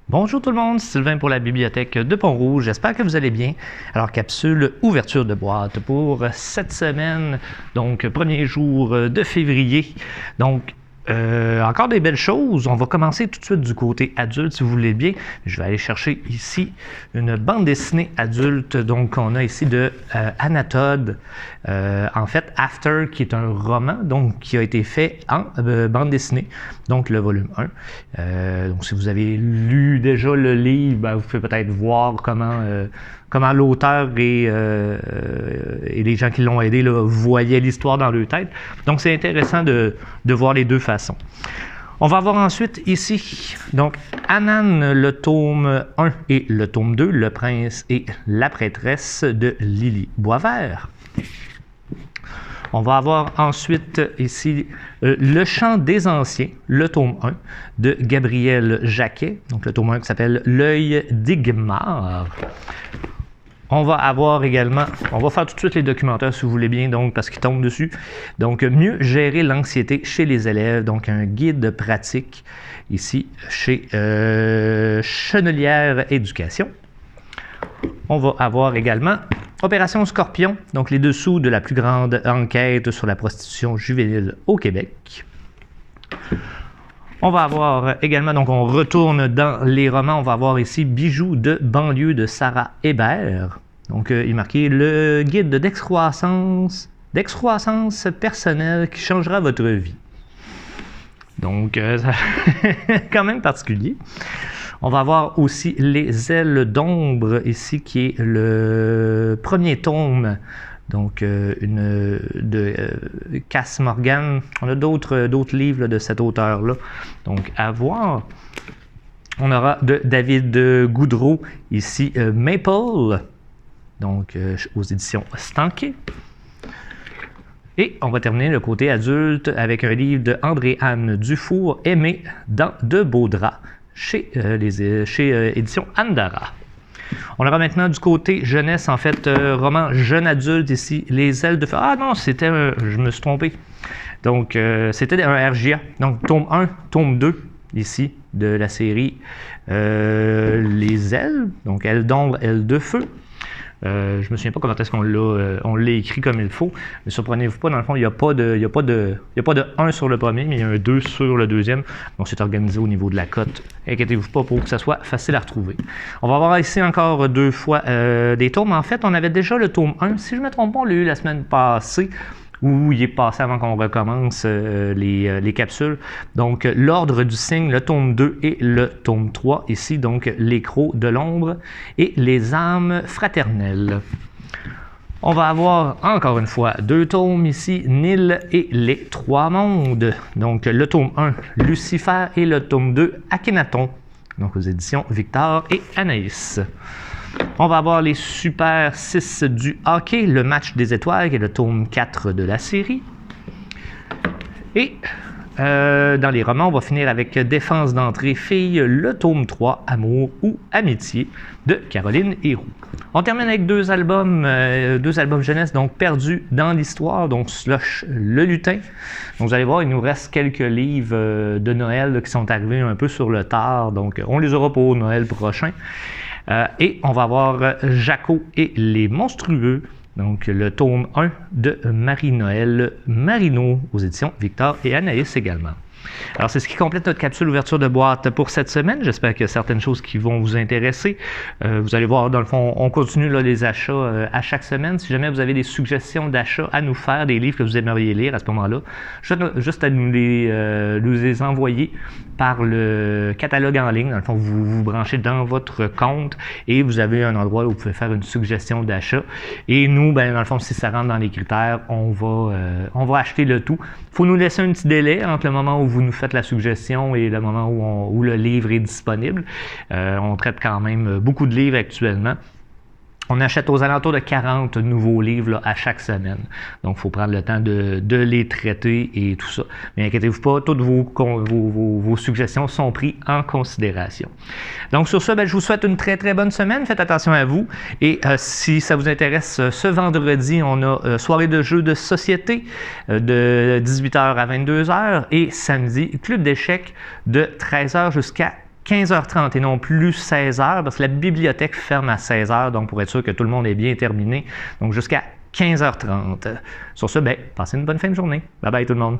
Bonjour tout le monde, Sylvain pour la bibliothèque de Pont-Rouge. J'espère que vous allez bien. Alors, capsule ouverture de boîte pour cette semaine, donc premier jour de février. Donc, encore des belles choses. On va commencer tout de suite du côté adulte, si vous voulez bien. Je vais aller chercher ici une bande dessinée adulte. Donc, on a ici de Anatode. En fait, After, qui est un roman, donc qui a été fait en bande dessinée. Donc, le volume 1. Donc, si vous avez lu déjà le livre, ben, vous pouvez peut-être voir comment l'auteur et les gens qui l'ont aidé là, voyaient l'histoire dans leur tête. Donc, c'est intéressant de voir les deux façons. On va avoir ensuite ici, donc, Anan, le tome 1 et le tome 2, Le prince et la prêtresse de Lily Boisvert. On va avoir ensuite ici Le chant des anciens, le tome 1 de Gabriel Jacquet, donc le tome 1 qui s'appelle L'œil d'Igmar. On va avoir également, on va faire tout de suite les documentaires si vous voulez bien, donc parce qu'ils tombent dessus. Donc, mieux gérer l'anxiété chez les élèves, donc un guide pratique ici chez Chenelière Éducation. On va avoir également Opération Scorpion, donc les dessous de la plus grande enquête sur la prostitution juvénile au Québec. On va avoir également, donc on retourne dans les romans, on va avoir ici Bijoux de banlieue de Sarah Hébert. Donc il est marqué le guide d'excroissance personnelle qui changera votre vie. Donc quand même particulier. On va avoir aussi Les ailes d'ombre ici qui est le premier tome. Donc, de Cass Morgan. On a d'autres livres là, de cet auteur-là. Donc, à voir. On aura de David Goudreau, ici, Maple. Donc, aux éditions Stanké. Et on va terminer le côté adulte avec un livre de André-Anne Dufour, Aimé dans de beaux draps, chez Éditions Andara. On aura maintenant du côté jeunesse, en fait, roman jeune adulte ici, Les ailes de feu. Ah non, je me suis trompé. Donc, c'était un RGA. Donc, tome 1, tome 2, ici, de la série Les ailes. Donc, Ailes d'ombre, Ailes de feu. Je me souviens pas comment est-ce qu'on l'a écrit comme il faut. Ne surprenez-vous pas, dans le fond, il n'y a pas de 1 sur le premier, mais il y a un 2 sur le deuxième. Donc, c'est organisé au niveau de la cote. Inquiétez-vous pas pour que ça soit facile à retrouver. On va voir ici encore deux fois des tomes. En fait, on avait déjà le tome 1. Si je ne me trompe pas, on l'a eu la semaine passée, où il est passé avant qu'on recommence les capsules. Donc, L'ordre du cygne, le tome 2 et le tome 3. Ici, donc, Les crocs de l'ombre et Les âmes fraternelles. On va avoir, encore une fois, deux tomes ici, Nil et les trois mondes. Donc, le tome 1, Lucifer, et le tome 2, Akhenaton. Donc, aux éditions Victor et Anaïs. On va avoir les Super 6 du hockey, le match des étoiles, qui est le tome 4 de la série. Et dans les romans, on va finir avec Défense d'entrée fille, le tome 3, Amour ou Amitié, de Caroline Héroux. On termine avec deux albums jeunesse, donc Perdus dans l'histoire, donc Slush le lutin. Donc vous allez voir, il nous reste quelques livres de Noël là, qui sont arrivés un peu sur le tard, donc on les aura pour Noël prochain. Et on va avoir Jaco et les monstrueux, donc le tome 1 de Marie-Noël Marino aux éditions Victor et Anaïs également. Alors, c'est ce qui complète notre capsule ouverture de boîte pour cette semaine. J'espère qu'il y a certaines choses qui vont vous intéresser. Vous allez voir, dans le fond, on continue là, les achats à chaque semaine. Si jamais vous avez des suggestions d'achats à nous faire, des livres que vous aimeriez lire à ce moment-là, juste à nous les envoyer par le catalogue en ligne. Dans le fond, vous vous branchez dans votre compte et vous avez un endroit où vous pouvez faire une suggestion d'achat. Et nous, ben, dans le fond, si ça rentre dans les critères, on va acheter le tout. Il faut nous laisser un petit délai entre le moment où vous nous faites la suggestion et le moment où le livre est disponible. On traite quand même beaucoup de livres actuellement. On achète aux alentours de 40 nouveaux livres là, à chaque semaine. Donc, il faut prendre le temps de les traiter et tout ça. Mais inquiétez-vous pas, toutes vos suggestions sont prises en considération. Donc, sur ce, ben, je vous souhaite une très, très bonne semaine. Faites attention à vous. Et si ça vous intéresse, ce vendredi, on a soirée de jeux de société de 18h à 22h. Et samedi, club d'échecs de 13h jusqu'à 15h30 et non plus 16h, parce que la bibliothèque ferme à 16h, donc pour être sûr que tout le monde est bien terminé. Donc jusqu'à 15h30. Sur ce, passez une bonne fin de journée. Bye bye tout le monde.